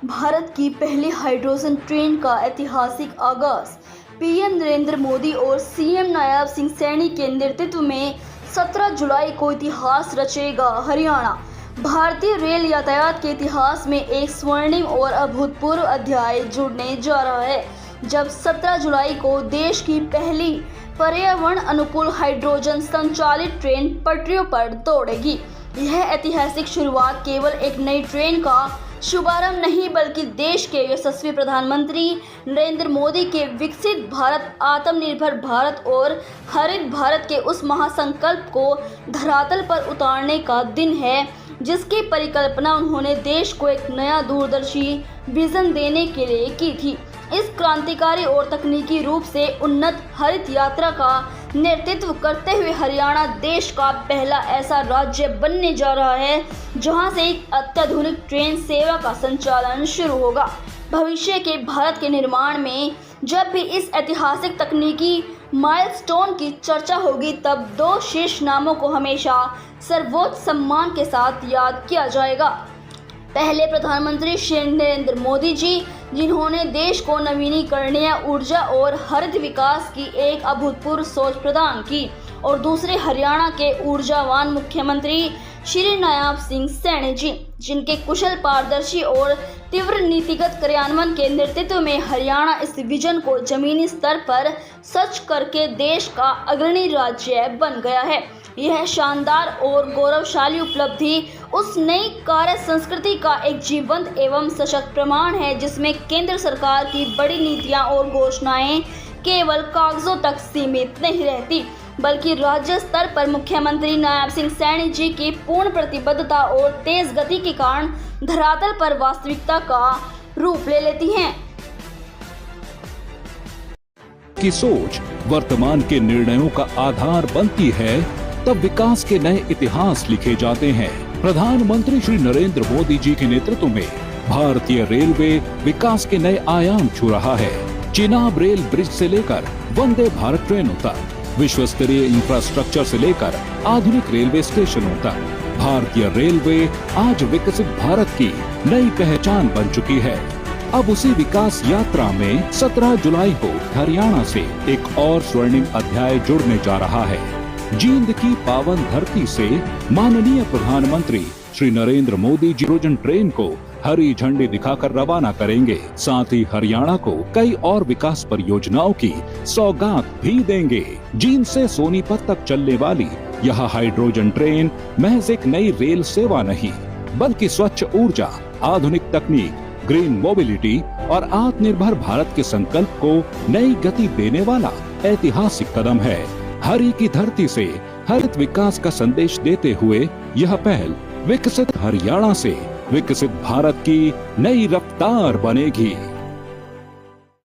भारत की पहली hydrogen train का ऐतिहासिक आगाज पीएम नरेंद्र मोदी और सीएम नायब सिंह सैनी के नेतृत्व में 17 जुलाई को इतिहास रचेगा हरियाणा। भारतीय रेल यातायात के इतिहास में एक स्वर्णिम और अभूतपूर्व अध्याय जुड़ने जा रहा है, जब 17 जुलाई को देश की पहली पर्यावरण अनुकूल हाइड्रोजन संचालित ट्रेन पटरियों पर दौड़ेगी। यह ऐतिहासिक शुरुआत केवल एक नई ट्रेन का शुभारंभ नहीं, बल्कि देश के यशस्वी प्रधानमंत्री नरेंद्र मोदी के विकसित भारत, आत्मनिर्भर भारत और हरित भारत के उस महासंकल्प को धरातल पर उतारने का दिन है, जिसकी परिकल्पना उन्होंने देश को एक नया दूरदर्शी विजन देने के लिए की थी। इस क्रांतिकारी और तकनीकी रूप से उन्नत हरित यात्रा का नेतृत्व करते हुए हरियाणा देश का पहला ऐसा राज्य बनने जा रहा है जहां से एक अत्याधुनिक ट्रेन सेवा का संचालन शुरू होगा। भविष्य के भारत के निर्माण में जब भी इस ऐतिहासिक तकनीकी माइलस्टोन की चर्चा होगी, तब दो शीर्ष नामों को हमेशा सर्वोच्च सम्मान के साथ याद किया जाएगा। पहले प्रधानमंत्री श्री नरेंद्र मोदी जी, जिन्होंने देश को नवीनीकरणीय ऊर्जा और हरित विकास की एक अभूतपूर्व सोच प्रदान की, और दूसरे हरियाणा के ऊर्जावान मुख्यमंत्री श्री नायब सिंह सैनी जी, जिनके कुशल, पारदर्शी और तीव्र नीतिगत क्रियान्वयन के नेतृत्व में हरियाणा इस विजन को जमीनी स्तर पर सच करके देश का अग्रणी राज्य बन गया है। यह शानदार और गौरवशाली उपलब्धि उस नई कार्य संस्कृति का एक जीवंत एवं सशक्त प्रमाण है, जिसमें केंद्र सरकार की बड़ी नीतियां और घोषणाएं केवल कागजों तक सीमित नहीं रहती, बल्कि राज्य स्तर पर मुख्यमंत्री नायब सिंह सैनी जी की पूर्ण प्रतिबद्धता और तेज गति के कारण धरातल पर वास्तविकता का रूप ले लेती हैं। की सोच वर्तमान के निर्णयों का आधार बनती है, तब विकास के नए इतिहास लिखे जाते हैं। प्रधानमंत्री श्री नरेंद्र मोदी जी के नेतृत्व में भारतीय रेलवे विकास के नए आयाम छू रहा है। चिनाब रेल ब्रिज से लेकर वंदे भारत ट्रेनों तक, विश्व स्तरीय इंफ्रास्ट्रक्चर से लेकर आधुनिक रेलवे स्टेशनों तक, भारतीय रेलवे आज विकसित भारत की नई पहचान बन चुकी है। अब उसी विकास यात्रा में 17 जुलाई को हरियाणा से एक और स्वर्णिम अध्याय जुड़ने जा रहा है। जींद की पावन धरती से माननीय प्रधानमंत्री श्री नरेंद्र मोदी जी हाइड्रोजन ट्रेन को हरी झंडी दिखाकर रवाना करेंगे। साथ ही हरियाणा को कई और विकास परियोजनाओं की सौगात भी देंगे। जींद से सोनीपत तक चलने वाली यह हाइड्रोजन ट्रेन महज एक नई रेल सेवा नहीं, बल्कि स्वच्छ ऊर्जा, आधुनिक तकनीक, ग्रीन मोबिलिटी और आत्मनिर्भर भारत के संकल्प को नई गति देने वाला ऐतिहासिक कदम है। हरि की धरती से हरित विकास का संदेश देते हुए यह पहल विकसित हरियाणा से विकसित भारत की नई रफ्तार बनेगी।